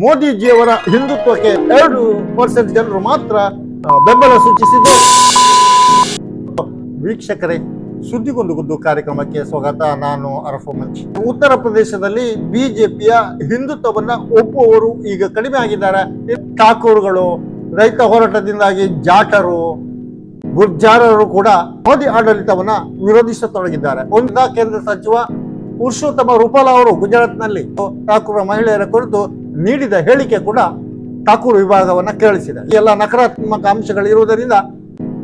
ಮೋದಿಜಿಯವರ ಹಿಂದುತ್ವಕ್ಕೆ 2% ಜನರು ಮಾತ್ರ ಬೆಂಬಲ ಸೂಚಿಸಿದ್ದು. ವೀಕ್ಷಕರೇ, ಸುದ್ದಿಗೊಂದು ಗುದ್ದು ಕಾರ್ಯಕ್ರಮಕ್ಕೆ ಸ್ವಾಗತ. ನಾನು ಅರಫು ಮಂಚ್. ಉತ್ತರ ಪ್ರದೇಶದಲ್ಲಿ ಬಿಜೆಪಿಯ ಹಿಂದುತ್ವವನ್ನ ಒಪ್ಪುವವರು ಈಗ ಕಡಿಮೆ ಆಗಿದ್ದಾರೆ. ಠಾಕೂರ್ಗಳು, ರೈತ ಹೋರಾಟದಿಂದಾಗಿ ಜಾಟರು, ಗುರ್ಜಾರರು ಕೂಡ ಮೋದಿ ಆಡಳಿತವನ್ನ ವಿರೋಧಿಸತೊಡಗಿದ್ದಾರೆ. ಒಂದು ಕೇಂದ್ರ ಸಚಿವ ಪುರುಷೋತ್ತಮ ರೂಪಾಲ ಅವರು ಗುಜರಾತ್ನಲ್ಲಿ ಠಾಕೂರ್ ಮಹಿಳೆಯರ ಕುರಿತು ನೀಡಿದ ಹೇಳಿಕೆ ಕೂಡ ಠಾಕೂರ್ ವಿಭಾಗವನ್ನ ಕೇಳಿಸಿದೆ. ಈ ಎಲ್ಲ ನಕಾರಾತ್ಮಕ ಅಂಶಗಳಿರುವುದರಿಂದ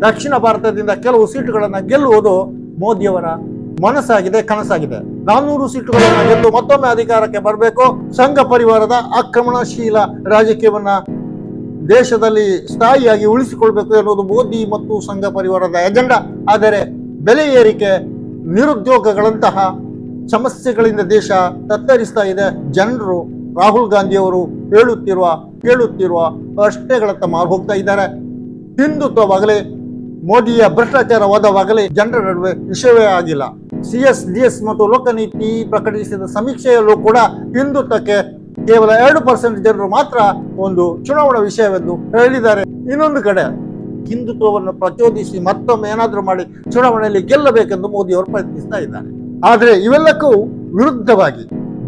ದಕ್ಷಿಣ ಭಾರತದಿಂದ ಕೆಲವು ಸೀಟುಗಳನ್ನು ಗೆಲ್ಲುವುದು ಮೋದಿಯವರ ಮನಸ್ಸಾಗಿದೆ, ಕನಸಾಗಿದೆ. 400 ಸೀಟುಗಳನ್ನು ಗೆದ್ದು ಮತ್ತೊಮ್ಮೆ ಅಧಿಕಾರಕ್ಕೆ ಬರಬೇಕು. ಸಂಘ ಪರಿವಾರದ ಆಕ್ರಮಣಶೀಲ ರಾಜಕೀಯವನ್ನ ದೇಶದಲ್ಲಿ ಸ್ಥಾಯಿಯಾಗಿ ಉಳಿಸಿಕೊಳ್ಬೇಕು ಎನ್ನುವುದು ಮೋದಿ ಮತ್ತು ಸಂಘ ಪರಿವಾರದ ಎಜೆಂಡಾ. ಆದರೆ ಬೆಲೆ ಏರಿಕೆ, ನಿರುದ್ಯೋಗಗಳಂತಹ ಸಮಸ್ಯೆಗಳಿಂದ ದೇಶ ತತ್ತರಿಸ್ತಾ ಇದೆ. ಜನರು ರಾಹುಲ್ ಗಾಂಧಿ ಅವರು ಕೇಳುತ್ತಿರುವ ಪ್ರಶ್ನೆಗಳತ್ತ ಮಾರು ಹೋಗ್ತಾ ಇದ್ದಾರೆ. ಹಿಂದುತ್ವವಾಗಲಿ, ಮೋದಿಯ ಭ್ರಷ್ಟಾಚಾರವಾದವಾಗಲಿ ಜನರ ನಡುವೆ ವಿಷಯವೇ ಆಗಿಲ್ಲ. CSDS ಮತ್ತು ಲೋಕನೀತಿ ಪ್ರಕಟಿಸಿದ ಸಮೀಕ್ಷೆಯಲ್ಲೂ ಕೂಡ ಹಿಂದುತ್ವಕ್ಕೆ ಕೇವಲ 2% ಜನರು ಮಾತ್ರ ಒಂದು ಚುನಾವಣಾ ವಿಷಯವೆಂದು ಹೇಳಿದ್ದಾರೆ. ಇನ್ನೊಂದು ಕಡೆ ಹಿಂದುತ್ವವನ್ನು ಪ್ರಚೋದಿಸಿ ಮತ್ತೊಮ್ಮೆ ಏನಾದರೂ ಮಾಡಿ ಚುನಾವಣೆಯಲ್ಲಿ ಗೆಲ್ಲಬೇಕೆಂದು ಮೋದಿ ಅವರು ಪ್ರಯತ್ನಿಸ್ತಾ ಇದ್ದಾರೆ. ಆದರೆ ಇವೆಲ್ಲಕ್ಕೂ ವಿರುದ್ಧವಾಗಿ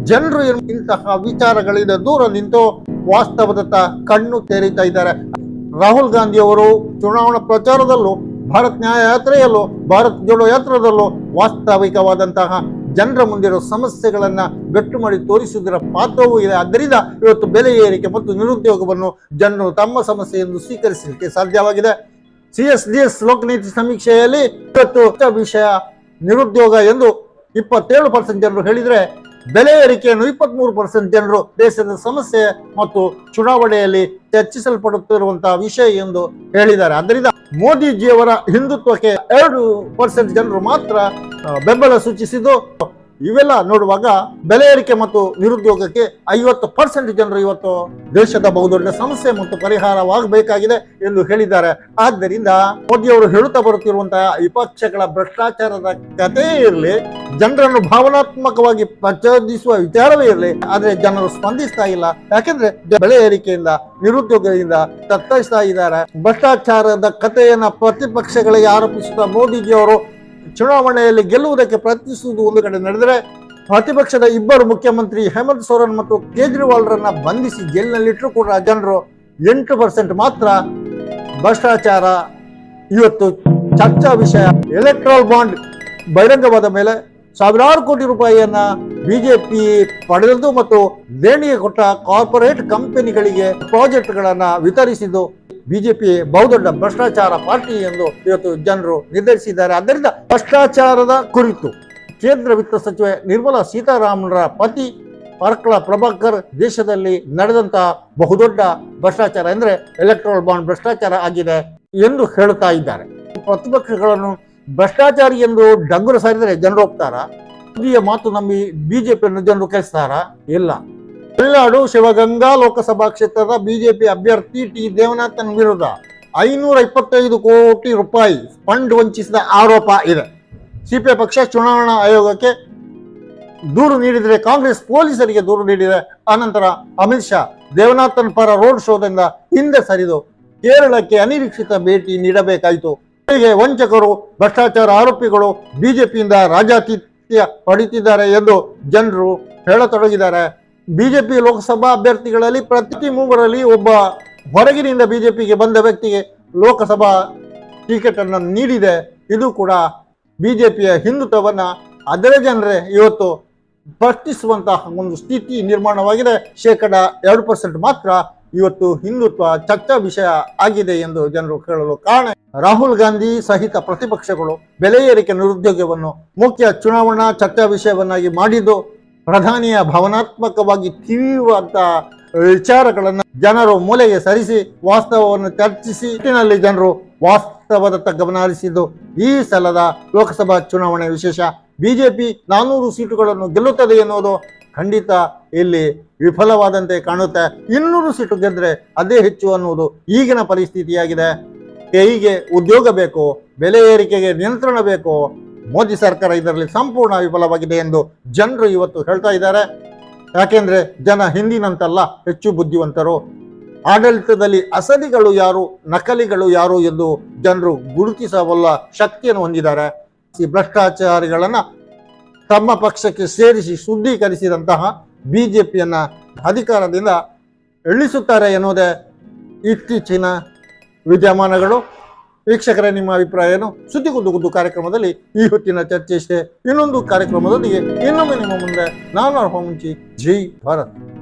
ಜನರು ಇಂತಹ ವಿಚಾರಗಳಿಂದ ದೂರ ನಿಂತು ವಾಸ್ತವದತ್ತ ಕಣ್ಣು ತೆರೀತಾ ಇದ್ದಾರೆ. ರಾಹುಲ್ ಗಾಂಧಿ ಅವರು ಚುನಾವಣಾ ಪ್ರಚಾರದಲ್ಲೂ, ಭಾರತ್ ನ್ಯಾಯ ಯಾತ್ರೆಯಲ್ಲೂ, ಭಾರತ್ ಜೋಡೋ ಯಾತ್ರದಲ್ಲೂ ವಾಸ್ತವಿಕವಾದಂತಹ ಜನರ ಮುಂದಿರೋ ಸಮಸ್ಯೆಗಳನ್ನ ಗಟ್ಟು ಮಾಡಿ ತೋರಿಸುವುದರ ಪಾತ್ರವೂ ಇದೆ. ಆದ್ದರಿಂದ ಇವತ್ತು ಬೆಲೆ ಏರಿಕೆ ಮತ್ತು ನಿರುದ್ಯೋಗವನ್ನು ಜನರು ತಮ್ಮ ಸಮಸ್ಯೆ ಎಂದು ಸ್ವೀಕರಿಸಲಿಕ್ಕೆ ಸಾಧ್ಯವಾಗಿದೆ. CSDS ಲೋಕನೀತಿ ಸಮೀಕ್ಷೆಯಲ್ಲಿ ಇವತ್ತು ವಿಷಯ ನಿರುದ್ಯೋಗ ಎಂದು 27% ಜನರು ಹೇಳಿದರೆ, ಬೆಲೆ ಏರಿಕೆಯನ್ನು 23% ಜನರು ದೇಶದ ಸಮಸ್ಯೆ ಮತ್ತು ಚುನಾವಣೆಯಲ್ಲಿ ಚರ್ಚಿಸಲ್ಪಡುತ್ತಿರುವಂತಹ ವಿಷಯ ಎಂದು ಹೇಳಿದ್ದಾರೆ. ಆದ್ದರಿಂದ ಮೋದಿಜಿಯವರ ಹಿಂದುತ್ವಕ್ಕೆ 2% ಜನರು ಮಾತ್ರ ಬೆಂಬಲ ಸೂಚಿಸಿದ್ದು. ಇವೆಲ್ಲ ನೋಡುವಾಗ ಬೆಲೆ ಏರಿಕೆ ಮತ್ತು ನಿರುದ್ಯೋಗಕ್ಕೆ 50% ಜನರು ಇವತ್ತು ದೇಶದ ಬಹುದೊಡ್ಡ ಸಮಸ್ಯೆ ಮತ್ತು ಪರಿಹಾರವಾಗಬೇಕಾಗಿದೆ ಎಂದು ಹೇಳಿದ್ದಾರೆ. ಆದ್ದರಿಂದ ಮೋದಿಯವರು ಹೇಳುತ್ತಾ ಬರುತ್ತಿರುವಂತಹ ವಿಪಕ್ಷಗಳ ಭ್ರಷ್ಟಾಚಾರದ ಕಥೆಯೇ ಇರಲಿ, ಜನರನ್ನು ಭಾವನಾತ್ಮಕವಾಗಿ ಪ್ರಚೋದಿಸುವ ವಿಚಾರವೇ ಇರಲಿ, ಆದ್ರೆ ಜನರು ಸ್ಪಂದಿಸ್ತಾ ಇಲ್ಲ. ಯಾಕೆಂದ್ರೆ ಬೆಲೆ ಏರಿಕೆಯಿಂದ, ನಿರುದ್ಯೋಗದಿಂದ ತತ್ತರಿಸ್ತಾ ಇದ್ದಾರೆ. ಭ್ರಷ್ಟಾಚಾರದ ಕಥೆಯನ್ನ ಪ್ರತಿಪಕ್ಷಗಳಿಗೆ ಆರೋಪಿಸುತ್ತಾ ಮೋದಿಜಿಯವರು ಚುನಾವಣೆಯಲ್ಲಿ ಗೆಲ್ಲುವುದಕ್ಕೆ ಪ್ರಯತ್ನಿಸುವುದು ಒಂದು ಕಡೆ ನಡೆದರೆ, ಪ್ರತಿಪಕ್ಷದ 2 ಮುಖ್ಯಮಂತ್ರಿ ಹೇಮಂತ್ ಸೊರೇನ್ ಮತ್ತು ಕೇಜ್ರಿವಾಲ್ರನ್ನ ಬಂಧಿಸಿ ಜೈಲಿನಲ್ಲಿಟ್ಟರು ಕೂಡ ಜನರು 8% ಮಾತ್ರ ಭ್ರಷ್ಟಾಚಾರ ಇವತ್ತು ಚರ್ಚಾ ವಿಷಯ. ಎಲೆಕ್ಟ್ರಲ್ ಬಾಂಡ್ ಬಹಿರಂಗವಾದ ಮೇಲೆ ಸಾವಿರಾರು ಕೋಟಿ ರೂಪಾಯಿಯನ್ನ ಬಿಜೆಪಿ ಪಡೆದದ್ದು ಮತ್ತು ದೇಣಿಗೆ ಕೊಟ್ಟ ಕಾರ್ಪೊರೇಟ್ ಕಂಪನಿಗಳಿಗೆ ಪ್ರಾಜೆಕ್ಟ್ಗಳನ್ನ ವಿತರಿಸಿದ್ದು ಬಿಜೆಪಿ ಬಹುದೊಡ್ಡ ಭ್ರಷ್ಟಾಚಾರ ಪಾರ್ಟಿ ಎಂದು ಇವತ್ತು ಜನರು ನಿರ್ಧರಿಸಿದ್ದಾರೆ. ಆದ್ದರಿಂದ ಭ್ರಷ್ಟಾಚಾರದ ಕುರಿತು ಕೇಂದ್ರ ವಿತ್ತ ಸಚಿವೆ ನಿರ್ಮಲಾ ಸೀತಾರಾಮನ್ರ ಪತಿ ಪರ್ಕಳ ಪ್ರಭಾಕರ್ ದೇಶದಲ್ಲಿ ನಡೆದಂತಹ ಬಹುದೊಡ್ಡ ಭ್ರಷ್ಟಾಚಾರ ಎಂದರೆ ಎಲೆಕ್ಟ್ರಲ್ ಬಾಂಡ್ ಭ್ರಷ್ಟಾಚಾರ ಆಗಿದೆ ಎಂದು ಹೇಳುತ್ತಾ ಇದ್ದಾರೆ. ಪ್ರತಿಪಕ್ಷಗಳನ್ನು ಭ್ರಷ್ಟಾಚಾರಿ ಎಂದು ಡಂಗುರ ಸಾರಿದರೆ ಜನರು ಒಪ್ತಾರ? ಮೋದಿಯ ಮಾತು ನಂಬಿ ಬಿಜೆಪಿಯನ್ನು ಜನರು ಕಳಿಸ್ತಾರ? ಇಲ್ಲ. ತಮಿಳುನಾಡು ಶಿವಗಂಗಾ ಲೋಕಸಭಾ ಕ್ಷೇತ್ರದ ಬಿಜೆಪಿ ಅಭ್ಯರ್ಥಿ ಟಿ ದೇವನಾಥನ್ ವಿರುದ್ಧ 525 ಕೋಟಿ ರೂಪಾಯಿ ಫಂಡ್ ವಂಚಿಸಿದ ಆರೋಪ ಇದೆ. ಸಿಪಿಐ ಪಕ್ಷ ಚುನಾವಣಾ ಆಯೋಗಕ್ಕೆ ದೂರು ನೀಡಿದರೆ, ಕಾಂಗ್ರೆಸ್ ಪೊಲೀಸರಿಗೆ ದೂರು ನೀಡಿದೆ. ಆನಂತರ ಅಮಿತ್ ಶಾ ದೇವನಾಥನ್ ಪರ ರೋಡ್ ಶೋದಿಂದ ಹಿಂದೆ ಸರಿದು ಕೇರಳಕ್ಕೆ ಅನಿರೀಕ್ಷಿತ ಭೇಟಿ ನೀಡಬೇಕಾಯಿತು. ಹೀಗೆ ವಂಚಕರು, ಭ್ರಷ್ಟಾಚಾರ ಆರೋಪಿಗಳು ಬಿಜೆಪಿಯಿಂದ ರಾಜಾತಿಥ್ಯ ಪಡೆಯುತ್ತಿದ್ದಾರೆ ಎಂದು ಜನರು ಹೇಳತೊಡಗಿದ್ದಾರೆ. ಬಿಜೆಪಿ ಲೋಕಸಭಾ ಅಭ್ಯರ್ಥಿಗಳಲ್ಲಿ ಪ್ರತಿ 3ರಲ್ಲಿ ಒಬ್ಬ ಹೊರಗಿನಿಂದ ಬಿಜೆಪಿಗೆ ಬಂದ ವ್ಯಕ್ತಿಗೆ ಲೋಕಸಭಾ ಟಿಕೆಟ್ ಅನ್ನು ನೀಡಿದೆ. ಇದು ಕೂಡ ಬಿಜೆಪಿಯ ಹಿಂದುತ್ವವನ್ನ ಅದರ ಜನರೇ ಇವತ್ತು ಪ್ರಶ್ನಿಸುವಂತಹ ಒಂದು ಸ್ಥಿತಿ ನಿರ್ಮಾಣವಾಗಿದೆ. 2% ಮಾತ್ರ ಇವತ್ತು ಹಿಂದುತ್ವ ಚರ್ಚಾ ವಿಷಯ ಆಗಿದೆ ಎಂದು ಜನರು ಕೇಳಲು ಕಾರಣ, ರಾಹುಲ್ ಗಾಂಧಿ ಸಹಿತ ಪ್ರತಿಪಕ್ಷಗಳು ಬೆಲೆ ಏರಿಕೆ, ನಿರುದ್ಯೋಗವನ್ನು ಮುಖ್ಯ ಚುನಾವಣಾ ಚರ್ಚಾ ವಿಷಯವನ್ನಾಗಿ ಮಾಡಿದ್ದು, ಪ್ರಧಾನಿಯ ಭಾವನಾತ್ಮಕವಾಗಿ ತಿವಿಯುವಂತಹ ವಿಚಾರಗಳನ್ನು ಜನರು ಮೂಲೆಗೆ ಸರಿಸಿ ವಾಸ್ತವವನ್ನು ಚರ್ಚಿಸಿ ಒಟ್ಟಿನಲ್ಲಿ ಜನರು ವಾಸ್ತವದತ್ತ ಗಮನ ಹರಿಸಿದ್ದು ಈ ಸಲದ ಲೋಕಸಭಾ ಚುನಾವಣೆ ವಿಶೇಷ. ಬಿಜೆಪಿ 400 ಸೀಟುಗಳನ್ನು ಗೆಲ್ಲುತ್ತದೆ ಎನ್ನುವುದು ಖಂಡಿತ ಇಲ್ಲಿ ವಿಫಲವಾದಂತೆ ಕಾಣುತ್ತೆ. 200 ಸೀಟು ಗೆದ್ರೆ ಅದೇ ಹೆಚ್ಚು ಅನ್ನುವುದು ಈಗಿನ ಪರಿಸ್ಥಿತಿಯಾಗಿದೆ. ಕೈಗೆ ಉದ್ಯೋಗ ಬೇಕು, ಬೆಲೆ ಏರಿಕೆಗೆ ನಿಯಂತ್ರಣ ಬೇಕು. ಮೋದಿ ಸರ್ಕಾರ ಇದರಲ್ಲಿ ಸಂಪೂರ್ಣ ವಿಫಲವಾಗಿದೆ ಎಂದು ಜನರು ಇವತ್ತು ಹೇಳ್ತಾ ಇದ್ದಾರೆ. ಯಾಕೆಂದ್ರೆ ಜನ ಹಿಂದಿನಂತಲ್ಲ ಹೆಚ್ಚು ಬುದ್ಧಿವಂತರು. ಆಡಳಿತದಲ್ಲಿ ಅಸಲಿಗಳು ಯಾರು ನಕಲಿಗಳು ಯಾರು ಎಂದು ಜನರು ಗುರುತಿಸಬಲ್ಲ ಶಕ್ತಿಯನ್ನು ಹೊಂದಿದ್ದಾರೆ. ಈ ಭ್ರಷ್ಟಾಚಾರಿಗಳನ್ನ ತಮ್ಮ ಪಕ್ಷಕ್ಕೆ ಸೇರಿಸಿ ಶುದ್ಧೀಕರಿಸಿದಂತಹ ಬಿಜೆಪಿಯನ್ನ ಅಧಿಕಾರದಿಂದ ಇಳಿಸುತ್ತಾರೆ ಎನ್ನುವುದೇ ಇತ್ತೀಚಿನ ವಿದ್ಯಮಾನಗಳು. ವೀಕ್ಷಕರೇ, ನಿಮ್ಮ ಅಭಿಪ್ರಾಯ ಏನು? ಸುದ್ದಿ ಗುದ್ದು ಕಾರ್ಯಕ್ರಮದಲ್ಲಿ ಈ ಹೊತ್ತಿನ ಚರ್ಚೆ ಇಷ್ಟೇ. ಇನ್ನೊಂದು ಕಾರ್ಯಕ್ರಮದೊಂದಿಗೆ ಇನ್ನೊಮ್ಮೆ ನಿಮ್ಮ ಮುಂದೆ ನಾನು ಅರ್ಹ ಮುಂಚಿ. ಜೈ ಭಾರತ್.